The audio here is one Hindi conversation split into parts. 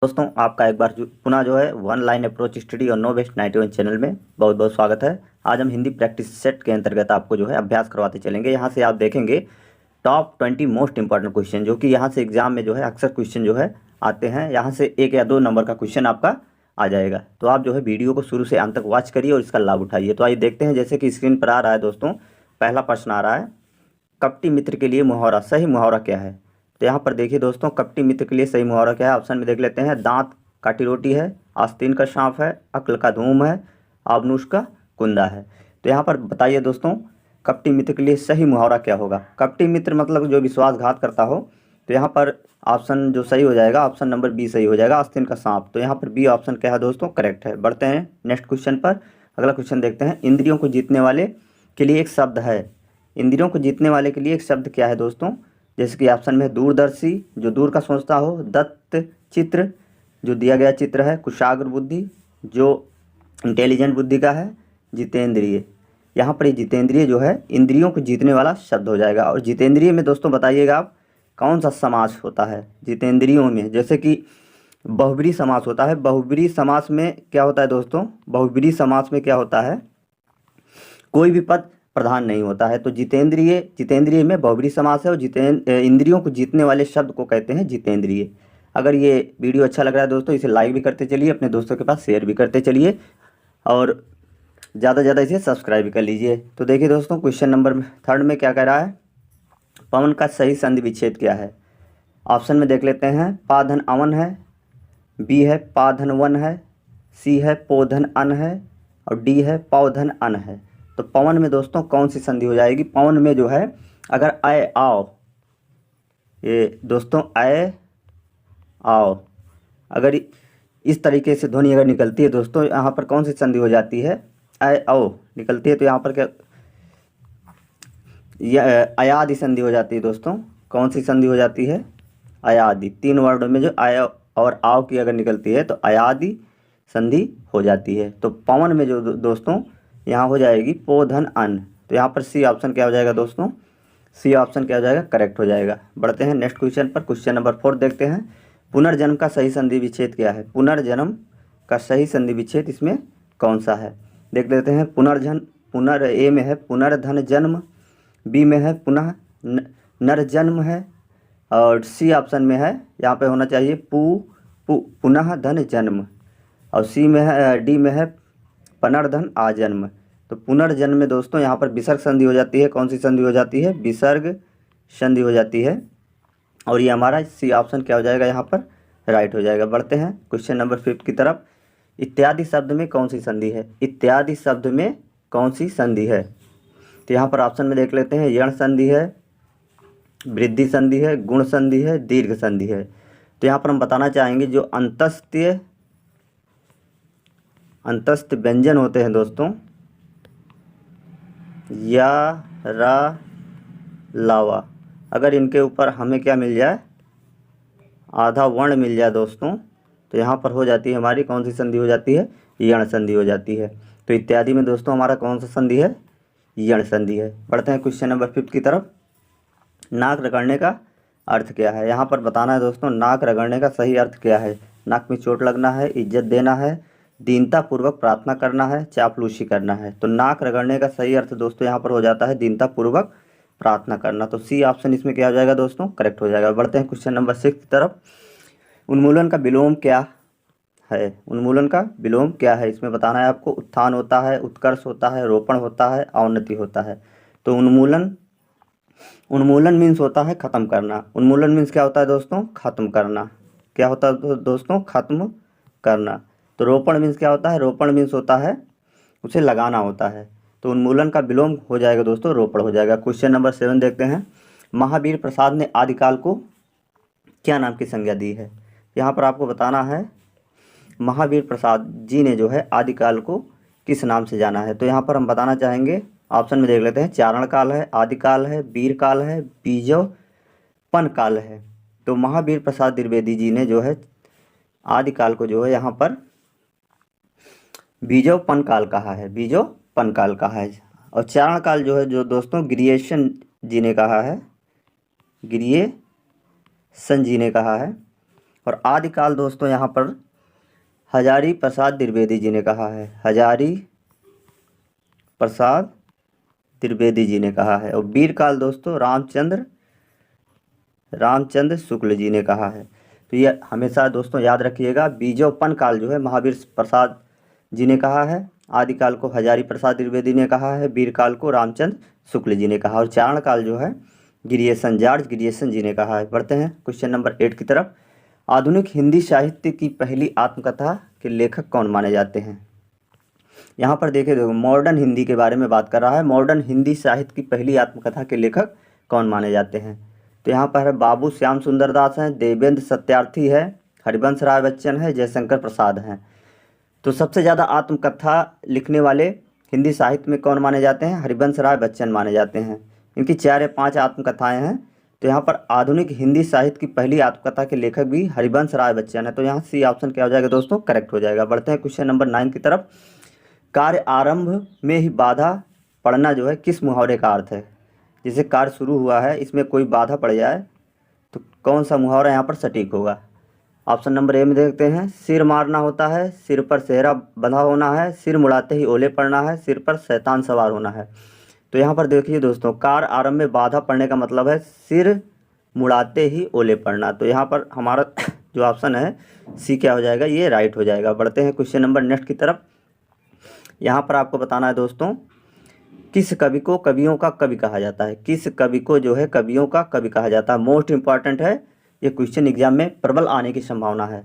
दोस्तों आपका एक बार पुनः जो है वन लाइन अप्रोच स्टडी और नो बेस्ट 91 चैनल में बहुत बहुत स्वागत है। आज हम हिंदी प्रैक्टिस सेट के अंतर्गत आपको जो है अभ्यास करवाते चलेंगे। यहाँ से आप देखेंगे टॉप 20 मोस्ट इंपॉर्टेंट क्वेश्चन, जो कि यहाँ से एग्जाम में जो है अक्सर क्वेश्चन जो है आते हैं। यहाँ से 1 या 2 नंबर का क्वेश्चन आपका आ जाएगा। तो आप जो है वीडियो को शुरू से अंत तक वॉच करिए और इसका लाभ उठाइए। तो आइए देखते हैं, जैसे कि स्क्रीन पर आ रहा है दोस्तों, पहला प्रश्न आ रहा है, कपटी मित्र के लिए मुहावरा, सही मुहावरा क्या है। तो यहाँ पर देखिए दोस्तों, कपटी मित्र के लिए सही मुहावरा क्या है। ऑप्शन में देख लेते हैं। दांत काटी रोटी है, आस्तीन का सांप है, अक्ल का धूम है, आबनूस का कुंदा है। तो यहाँ पर बताइए दोस्तों, कपटी मित्र के लिए सही मुहावरा क्या होगा। कपटी मित्र मतलब जो विश्वासघात करता हो। तो यहाँ पर ऑप्शन जो सही हो जाएगा, ऑप्शन नंबर बी सही हो जाएगा, आस्तीन का सांप। तो यहाँ पर बी ऑप्शन क्या है दोस्तों, करेक्ट है। बढ़ते हैं नेक्स्ट क्वेश्चन पर। अगला क्वेश्चन देखते हैं, इंद्रियों को जीतने वाले के लिए एक शब्द है। इंद्रियों को जीतने वाले के लिए एक शब्द क्या है दोस्तों। जैसे कि ऑप्शन में दूरदर्शी, जो दूर का सोचता हो, दत्त चित्र, जो दिया गया चित्र है, कुशाग्र बुद्धि, जो इंटेलिजेंट बुद्धि का है, जितेंद्रिय। यहाँ पर ये जितेंद्रिय जो है इंद्रियों को जीतने वाला शब्द हो जाएगा। और जितेंद्रिय में दोस्तों बताइएगा आप कौन सा समास होता है जितेंद्रियों में। जैसे कि बहुब्री समास होता है। बहुब्री समास में क्या होता है दोस्तों, बहुब्री समास में क्या होता है, कोई भी पद प्रधान नहीं होता है। तो जितेंद्रिय में बहुब्री समास है और इंद्रियों को जीतने वाले शब्द को कहते हैं जितेंद्रिय। अगर ये वीडियो अच्छा लग रहा है दोस्तों, इसे लाइक भी करते चलिए, अपने दोस्तों के पास शेयर भी करते चलिए और ज़्यादा से ज़्यादा इसे सब्सक्राइब भी कर लीजिए। तो देखिए दोस्तों, क्वेश्चन नंबर 3 में क्या कह रहा है, पवन का सही संधि विच्छेद क्या है। ऑप्शन में देख लेते हैं। पा धन अवन है, बी है पा धन वन है, सी है पो धन अन है और डी है पौ धन अन है। तो पवन में दोस्तों कौन सी संधि हो जाएगी। पवन में जो है अगर आए आओ, ये दोस्तों आए आओ, अगर इस तरीके से ध्वनि अगर निकलती है दोस्तों, यहाँ पर कौन सी संधि हो जाती है, आए आओ निकलती है। तो यहाँ पर क्या, अयादि संधि हो जाती है दोस्तों। कौन सी संधि हो जाती है, अयादि। 3 वर्ड में जो आय और आओ की अगर निकलती है तो अयादि संधि हो जाती है। तो पवन में जो दोस्तों यहाँ हो जाएगी पो धन अन। तो यहाँ पर सी ऑप्शन क्या हो जाएगा दोस्तों, सी ऑप्शन क्या हो जाएगा, करेक्ट हो जाएगा। बढ़ते हैं नेक्स्ट क्वेश्चन पर। क्वेश्चन नंबर 4 देखते हैं, पुनर्जन्म का सही संधि विच्छेद क्या है। पुनर्जन्म का सही संधि विच्छेद इसमें कौन सा है, देख लेते हैं। पुनर ए में है पुनर्धन जन्म, बी में है पुनः नरजन्म है और सी ऑप्शन में है, यहाँ पे होना चाहिए पुनः धन जन्म और सी में है, डी में है पुनर्धन आजन्म। तो पुनर्जन्म में दोस्तों यहाँ पर विसर्ग संधि हो जाती है। कौन सी संधि हो जाती है, विसर्ग संधि हो जाती है और ये हमारा सी ऑप्शन क्या हो जाएगा, यहाँ पर राइट हो जाएगा। बढ़ते हैं क्वेश्चन नंबर 5 की तरफ। इत्यादि शब्द में कौन सी संधि है। इत्यादि शब्द में कौन सी संधि है। तो यहाँ पर ऑप्शन में देख लेते हैं। यण संधि है, वृद्धि संधि है, गुण संधि है, दीर्घ संधि है। तो यहाँ पर हम बताना चाहेंगे जो अंतस्थ व्यंजन होते हैं दोस्तों, या रा लावा, अगर इनके ऊपर हमें क्या मिल जाए, आधा वर्ण मिल जाए दोस्तों, तो यहाँ पर हो जाती है हमारी कौन सी संधि हो जाती है, यण संधि हो जाती है। तो इत्यादि में दोस्तों हमारा कौन सा संधि है, यण संधि है। बढ़ते हैं क्वेश्चन नंबर 5 की तरफ। नाक रगड़ने का अर्थ क्या है। यहाँ पर बताना है दोस्तों, नाक रगड़ने का सही अर्थ क्या है। नाक में चोट लगना है, इज्जत देना है, दीनतापूर्वक प्रार्थना करना है, चापलूसी करना है। तो नाक रगड़ने का सही अर्थ दोस्तों यहाँ पर हो जाता है दीनतापूर्वक प्रार्थना करना। तो सी ऑप्शन इसमें क्या हो जाएगा दोस्तों, करेक्ट हो जाएगा। बढ़ते हैं क्वेश्चन नंबर 6 की तरफ। उन्मूलन का विलोम क्या है। उन्मूलन का विलोम क्या है, इसमें बताना है आपको। उत्थान होता है, उत्कर्ष होता है, रोपण होता है, अवनति होता है। तो उन्मूलन मीन्स होता है खत्म करना। उन्मूलन मीन्स क्या होता है दोस्तों, खत्म करना। क्या होता है दोस्तों, खत्म करना। तो रोपण मीन्स क्या होता है, रोपण मीन्स होता है उसे लगाना होता है। तो उन्मूलन का विलोम हो जाएगा दोस्तों, रोपण हो जाएगा। क्वेश्चन नंबर 7 देखते हैं। महावीर प्रसाद ने आदिकाल को क्या नाम की संज्ञा दी है। यहाँ पर आपको बताना है महावीर प्रसाद जी ने जो है आदिकाल को किस नाम से जाना है। तो यहाँ पर हम बताना चाहेंगे, ऑप्शन में देख लेते हैं। चारण काल है, आदिकाल है, वीर काल है, बीजोपन काल है। तो महावीर प्रसाद द्विवेदी जी ने जो है आदिकाल को जो है यहाँ पर बीजोपन काल कहा है, बीजोपन काल कहा है। और चारण काल जो है जो दोस्तों ग्रिएशन जी ने कहा है, ग्रिएशन जी ने कहा है। और आदिकाल दोस्तों यहाँ पर हजारी प्रसाद द्विवेदी जी ने कहा है, हजारी प्रसाद द्विवेदी जी ने कहा है। और वीर काल दोस्तों रामचंद्र शुक्ल जी ने कहा है। तो ये हमेशा दोस्तों याद रखिएगा। बीजोपन काल जो है महावीर प्रसाद जी ने कहा है, आदिकाल को हजारी प्रसाद द्विवेदी ने कहा है, वीर काल को रामचंद्र शुक्ल जी ने कहा, और चारण काल जो है जॉर्ज ग्रियर्सन जी ने कहा है। बढ़ते हैं क्वेश्चन नंबर 8 की तरफ। आधुनिक हिंदी साहित्य की पहली आत्मकथा के लेखक कौन माने जाते हैं? यहाँ पर देखो मॉडर्न हिंदी के बारे में बात कर रहा है। मॉडर्न हिंदी साहित्य की पहली आत्मकथा के लेखक कौन माने जाते हैं? तो यहाँ पर है बाबू श्याम सुंदर दास हैं, देवेंद्र सत्यार्थी है, हरिवंश राय बच्चन है, जयशंकर प्रसाद हैं। तो सबसे ज़्यादा आत्मकथा लिखने वाले हिंदी साहित्य में कौन माने जाते हैं? हरिवंश राय बच्चन माने जाते हैं। इनकी 4 या 5 आत्मकथाएं हैं। तो यहाँ पर आधुनिक हिंदी साहित्य की पहली आत्मकथा के लेखक भी हरिवंश राय बच्चन है। तो यहाँ सी ऑप्शन क्या हो जाएगा दोस्तों? करेक्ट हो जाएगा। बढ़ते हैं क्वेश्चन नंबर 9 की तरफ। कार्य आरंभ में ही बाधा पड़ना जो है किस मुहावरे का अर्थ है? जैसे कार्य शुरू हुआ है, इसमें कोई बाधा पड़ जाए तो कौन सा मुहावरा यहाँ पर सटीक होगा? ऑप्शन नंबर ए में देखते हैं। सिर मारना होता है, सिर पर सेहरा बंधा होना है, सिर मुड़ाते ही ओले पड़ना है, सिर पर शैतान सवार होना है। तो यहाँ पर देखिए दोस्तों, कार्य आरंभ में बाधा पड़ने का मतलब है सिर मुड़ाते ही ओले पड़ना। तो यहाँ पर हमारा जो ऑप्शन है सी क्या हो जाएगा? ये राइट हो जाएगा। बढ़ते हैं क्वेश्चन नंबर नेक्स्ट की तरफ। यहाँ पर आपको बताना है दोस्तों, किस कवि को कवियों का कवि कहा जाता है? किस कवि को जो है कवियों का कवि कहा जाता है? मोस्ट इंपॉर्टेंट है, ये क्वेश्चन एग्जाम में प्रबल आने की संभावना है।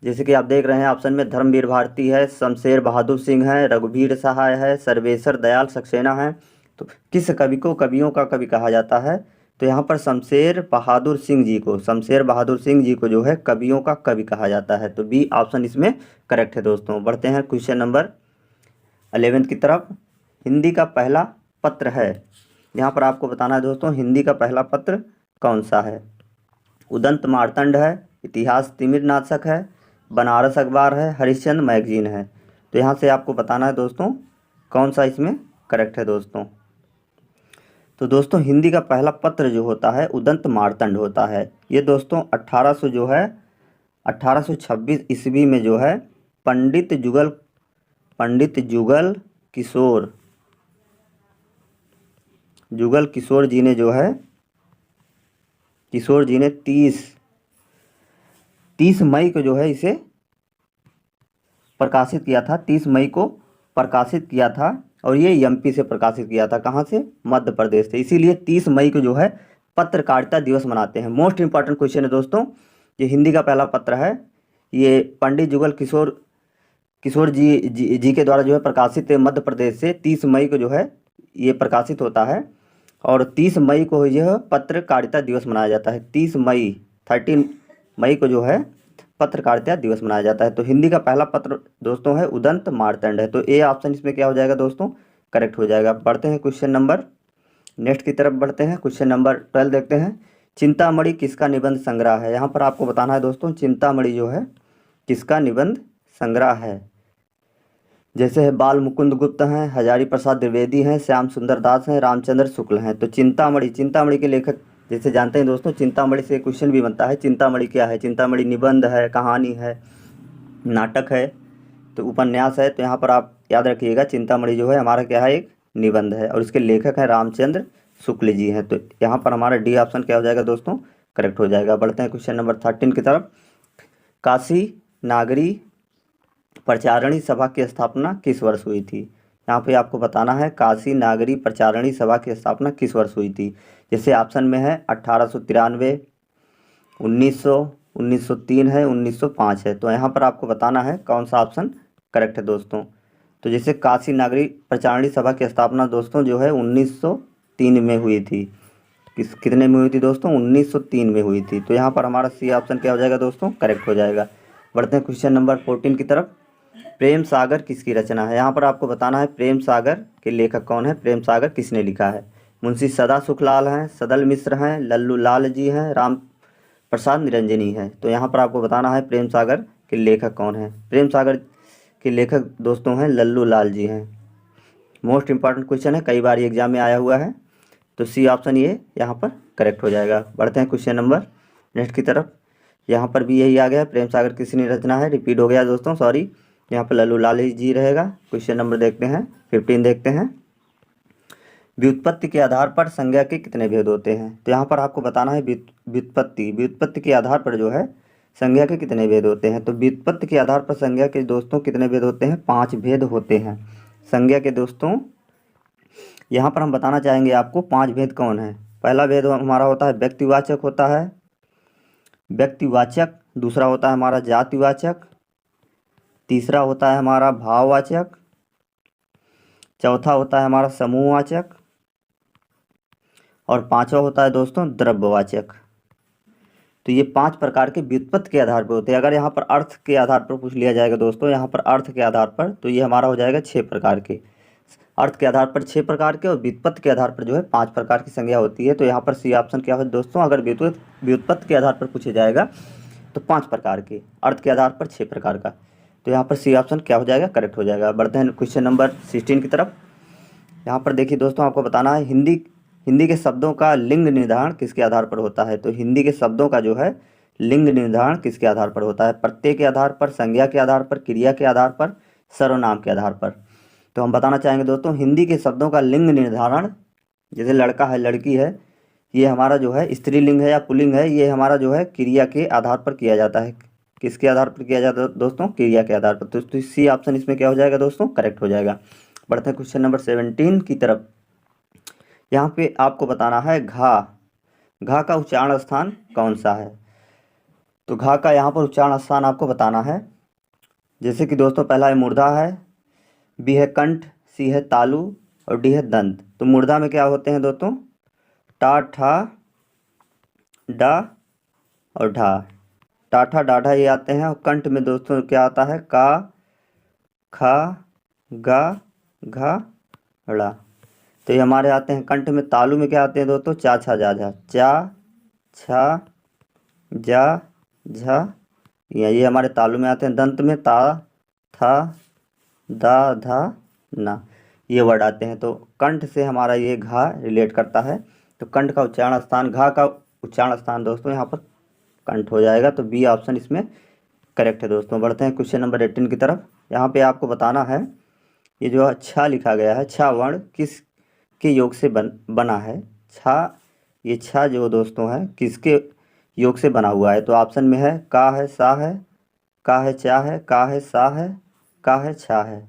जैसे कि आप देख रहे हैं ऑप्शन में धर्मवीर भारती है, शमशेर बहादुर सिंह है, रघुवीर सहाय है, सर्वेश्वर दयाल सक्सेना है। तो किस कवि को कवियों का कवि कहा जाता है? तो यहाँ पर शमशेर बहादुर सिंह जी को जो है कवियों का कवि कहा जाता है। तो बी ऑप्शन इसमें करेक्ट है दोस्तों। बढ़ते हैं क्वेश्चन नंबर 11 की तरफ। हिंदी का पहला पत्र है, यहाँ पर आपको बताना है दोस्तों हिंदी का पहला पत्र कौन सा है? उदंत मार्तंड है, इतिहास तिमिर नाशक है, बनारस अखबार है, हरिश्चंद्र मैगजीन है। तो यहाँ से आपको बताना है दोस्तों कौन सा इसमें करेक्ट है दोस्तों। तो दोस्तों हिंदी का पहला पत्र जो होता है उदंत मार्तंड होता है। ये दोस्तों 1826 ईस्वी में जो है पंडित जुगल किशोर जी ने जो है किशोर जी ने 30 मई को जो है इसे प्रकाशित किया था। 30 मई को प्रकाशित किया था और ये एमपी से प्रकाशित किया था। कहाँ से? मध्य प्रदेश से। इसीलिए 30 मई को जो है पत्रकारिता दिवस मनाते हैं। मोस्ट इंपॉर्टेंट क्वेश्चन है दोस्तों। ये हिंदी का पहला पत्र है, ये पंडित जुगल किशोर जी के द्वारा जो है प्रकाशित मध्य प्रदेश से 30 मई को जो है ये प्रकाशित होता है। और 30 मई को यह पत्रकारिता दिवस मनाया जाता है। 13 मई को जो है पत्रकारिता दिवस मनाया जाता है। तो हिंदी का पहला पत्र दोस्तों है उदंत मार्तंड है। तो ए ऑप्शन इसमें क्या हो जाएगा दोस्तों? करेक्ट हो जाएगा। बढ़ते हैं क्वेश्चन नंबर नेक्स्ट की तरफ बढ़ते हैं। क्वेश्चन नंबर 12 देखते हैं। चिंतामणि किसका निबंध संग्रह है? यहाँ पर आपको बताना है दोस्तों चिंतामणि जो है किसका निबंध संग्रह है? जैसे है बाल मुकुंद गुप्त हैं, हजारी प्रसाद द्विवेदी हैं, श्याम सुंदर दास हैं, रामचंद्र शुक्ल हैं। तो चिंतामणि के लेखक जैसे जानते हैं दोस्तों, चिंतामणि से क्वेश्चन भी बनता है। चिंतामणि क्या है? चिंतामणि निबंध है, कहानी है, नाटक है, तो उपन्यास है। तो यहाँ पर आप याद रखिएगा चिंतामणि जो है हमारा क्या है? एक निबंध है और इसके लेखक हैं रामचंद्र शुक्ल जी हैं। तो यहाँ पर हमारा डी ऑप्शन क्या हो जाएगा दोस्तों? करेक्ट हो जाएगा। बढ़ते हैं क्वेश्चन नंबर 13 की तरफ। काशी नागरी प्रचारणी सभा की स्थापना किस वर्ष हुई थी? यहाँ पे आपको बताना है काशी नागरी प्रचारणी सभा की स्थापना किस वर्ष हुई थी। जैसे ऑप्शन में है 1893, 1900, 1903 है, 1905 है। तो यहाँ पर आपको बताना है कौन सा ऑप्शन करेक्ट है दोस्तों। तो जैसे काशी नागरी प्रचारणी सभा की स्थापना दोस्तों जो है 1903 में हुई थी। कितने में हुई थी दोस्तों? 1903 में हुई थी। तो यहाँ पर हमारा सी ऑप्शन क्या हो जाएगा दोस्तों? करेक्ट हो जाएगा। बढ़ते हैं क्वेश्चन नंबर 14 की तरफ। प्रेम सागर किसकी रचना है? यहाँ पर आपको बताना है प्रेम सागर के लेखक कौन है? प्रेम सागर किसने लिखा है? मुंशी सदा सुखलाल हैं, सदल मिश्र हैं, लल्लू लाल जी हैं, राम प्रसाद निरंजनी है। तो यहाँ पर आपको बताना है प्रेम सागर के लेखक कौन है? प्रेम सागर के लेखक दोस्तों हैं लल्लू लाल जी हैं। मोस्ट इंपॉर्टेंट क्वेश्चन है, कई बार ये एग्जाम में आया हुआ है। तो सी ऑप्शन ये यहाँ पर करेक्ट हो जाएगा। बढ़ते हैं क्वेश्चन नंबर नेक्स्ट की तरफ। यहाँ पर भी यही आ गया, प्रेम सागर किसने रचना है, रिपीट हो गया दोस्तों, सॉरी। यहाँ पर लल्लू लाल जी रहेगा। क्वेश्चन नंबर देखते हैं 15 देखते हैं। व्युत्पत्ति के आधार पर संज्ञा के कितने भेद होते हैं। तो यहाँ पर आपको बताना है व्युत्पत्ति के आधार पर जो है संज्ञा के कितने भेद होते हैं। तो व्युत्पत्ति के आधार पर संज्ञा के दोस्तों कितने भेद होते हैं, 5 भेद होते हैं संज्ञा के दोस्तों। यहाँ पर हम बताना चाहेंगे आपको 5 भेद कौन है। पहला भेद हमारा होता है व्यक्तिवाचक होता है, व्यक्तिवाचक। दूसरा होता है हमारा जातिवाचक। तीसरा होता है हमारा भाववाचक। चौथा होता है हमारा समूहवाचक। और पांचवा होता है दोस्तों द्रव्यवाचक। तो ये 5 प्रकार के व्युत्पत्ति के आधार पर होते हैं। अगर यहाँ पर अर्थ के आधार पर पूछ लिया जाएगा दोस्तों, यहाँ पर अर्थ के आधार पर, तो ये हमारा हो जाएगा 6 प्रकार के। अर्थ के आधार पर 6 प्रकार के और व्युत्पत्ति के आधार पर जो है 5 प्रकार की संज्ञा होती है। तो यहाँ पर सी ऑप्शन क्या है दोस्तों, अगर व्युत्पत्ति के आधार पर पूछे जाएगा तो 5 प्रकार के, अर्थ के आधार पर 6 प्रकार का। तो यहाँ पर सी ऑप्शन क्या हो जाएगा, करेक्ट हो जाएगा। बढ़ते हैं क्वेश्चन नंबर 16 की तरफ। यहाँ पर देखिए दोस्तों, आपको बताना है हिंदी के शब्दों का लिंग निर्धारण किसके आधार पर होता है। तो हिंदी के शब्दों का जो है लिंग निर्धारण किसके आधार पर होता है, प्रत्यय के आधार पर, संज्ञा के आधार पर, क्रिया के आधार पर, सर्वनाम के आधार पर। तो हम बताना चाहेंगे दोस्तों, हिंदी के शब्दों का लिंग निर्धारण, जैसे लड़का है, लड़की है, ये हमारा जो है स्त्रीलिंग है या पुल्लिंग है, ये हमारा जो है क्रिया के आधार पर किया जाता है। किसके आधार पर किया जाता है दोस्तों, क्रिया के आधार पर। तो सी ऑप्शन इसमें क्या हो जाएगा दोस्तों, करेक्ट हो जाएगा। बढ़ते हैं क्वेश्चन नंबर 17 की तरफ। यहाँ पे आपको बताना है घा का उच्चारण स्थान कौन सा है। तो घा का यहाँ पर उच्चारण स्थान आपको बताना है। जैसे कि दोस्तों पहला है मूर्धा है, बी है कंठ, सी है तालु और डी है दंत। तो मूर्धा में क्या होते हैं दोस्तों, टा, ठा, डा और ढा। टाठा डाढ़ा ये आते हैं। और कंठ में दोस्तों क्या आता है, का, खा, गा, घा, ड़ा। तो ये हमारे आते हैं कंठ में। तालु में क्या आते हैं दोस्तों, चा, छा, जा, झा, चा, छा, जा, झा, ये हमारे तालु में आते हैं। दंत में ता, था, दा, धा, ना, ये वर्ड आते हैं। तो कंठ से हमारा ये घा रिलेट करता है। तो कंठ का उच्चारण स्थान, घा का उच्चारण स्थान दोस्तों यहाँ पर कंठ हो जाएगा। तो बी ऑप्शन इसमें करेक्ट है दोस्तों। बढ़ते हैं क्वेश्चन नंबर 18 की तरफ। यहाँ पे आपको बताना है, ये जो अच्छा लिखा गया है, छा वर्ण किस के योग से बना है। छा, ये छा जो दोस्तों है किसके योग से बना हुआ है। तो ऑप्शन में है का है, सा है, का है, चा है, का है, सा है, का है, छा है।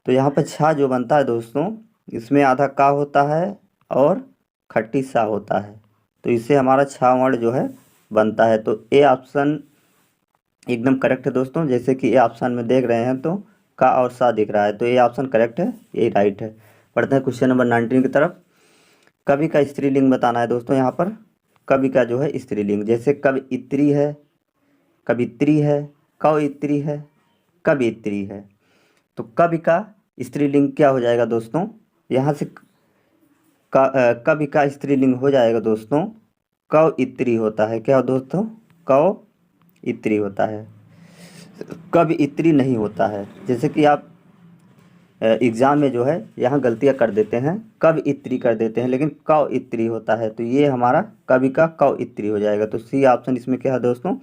तो यहाँ पर छा जो बनता है दोस्तों, इसमें आधा का होता है और खट्टी सा होता है। तो इससे हमारा छा वर्ण जो है बनता है। तो ए ऑप्शन एकदम करेक्ट है दोस्तों। जैसे कि ए ऑप्शन में देख रहे हैं तो का और सा दिख रहा है, तो ए ऑप्शन करेक्ट है, ये राइट है। पढ़ते हैं क्वेश्चन नंबर 19 की तरफ। कवि का स्त्रीलिंग बताना है दोस्तों। यहाँ पर कवि का जो है स्त्रीलिंग, जैसे कवियत्री है, कवित्री है, कवयित्री है, कवियत्री है। तो कवि का स्त्रीलिंग क्या हो जाएगा दोस्तों, यहाँ से कवि का स्त्रीलिंग हो जाएगा दोस्तों कवयित्री होता है। क्या दोस्तों, कवयित्री होता है, कवयित्री नहीं होता है। जैसे कि आप एग्ज़ाम में जो है यहाँ गलतियाँ कर देते हैं, कवयित्री कर देते हैं, लेकिन कवयित्री होता है। तो ये हमारा कवि का कवयित्री हो जाएगा। तो सी ऑप्शन इसमें क्या है दोस्तों,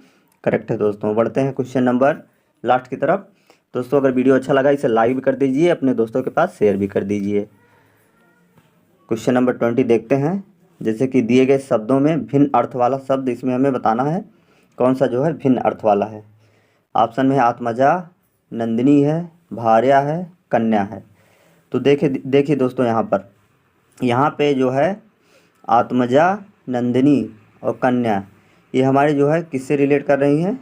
करेक्ट है दोस्तों। बढ़ते हैं क्वेश्चन नंबर लास्ट की तरफ। दोस्तों अगर वीडियो अच्छा लगा इसे लाइक भी कर दीजिए, अपने दोस्तों के पास शेयर भी कर दीजिए। क्वेश्चन नंबर 20 देखते हैं। जैसे कि दिए गए शब्दों में भिन्न अर्थ वाला शब्द, इसमें हमें बताना है कौन सा जो है भिन्न अर्थ वाला है। ऑप्शन में है आत्मजा, नंदिनी है, भार्या है, कन्या है। तो देखिए दोस्तों, यहाँ पे जो है आत्मजा, नंदिनी और कन्या, ये हमारे जो है किससे रिलेट कर रही हैं,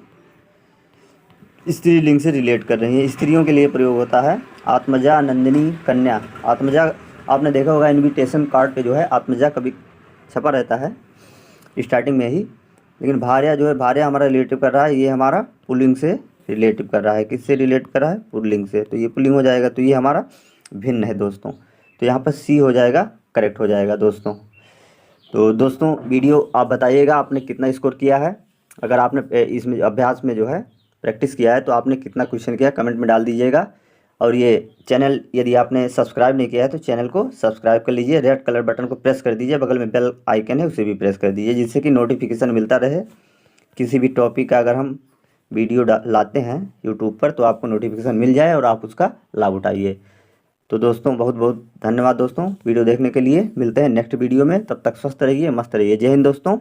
स्त्रीलिंग से रिलेट कर रही हैं। स्त्रियों के लिए प्रयोग होता है आत्मजा, नंदिनी, कन्या। आत्मजा आपने देखा होगा इनविटेशन कार्ड पे जो है आत्मजा कभी छपा रहता है स्टार्टिंग में ही। लेकिन भार्या जो है, भार्या हमारा रिलेटिव कर रहा है, ये हमारा पुल्लिंग से रिलेटिव कर रहा है। किससे रिलेट कर रहा है, पुल्लिंग से। तो ये पुल्लिंग हो जाएगा, तो ये हमारा भिन्न है दोस्तों। तो यहाँ पर सी हो जाएगा, करेक्ट हो जाएगा दोस्तों। तो दोस्तों वीडियो आप बताइएगा आपने कितना स्कोर किया है। अगर आपने इसमें अभ्यास में जो है प्रैक्टिस किया है तो आपने कितना क्वेश्चन किया कमेंट में डाल दीजिएगा। और ये चैनल यदि आपने सब्सक्राइब नहीं किया है तो चैनल को सब्सक्राइब कर लीजिए, रेड कलर बटन को प्रेस कर दीजिए, बगल में बेल आइकन है उसे भी प्रेस कर दीजिए, जिससे कि नोटिफिकेशन मिलता रहे किसी भी टॉपिक का अगर हम वीडियो लाते हैं यूट्यूब पर तो आपको नोटिफिकेशन मिल जाए और आप उसका लाभ उठाइए। तो दोस्तों बहुत बहुत धन्यवाद दोस्तों वीडियो देखने के लिए। मिलते हैं नेक्स्ट वीडियो में, तब तक स्वस्थ रहिए, मस्त रहिए। जय हिंद दोस्तों।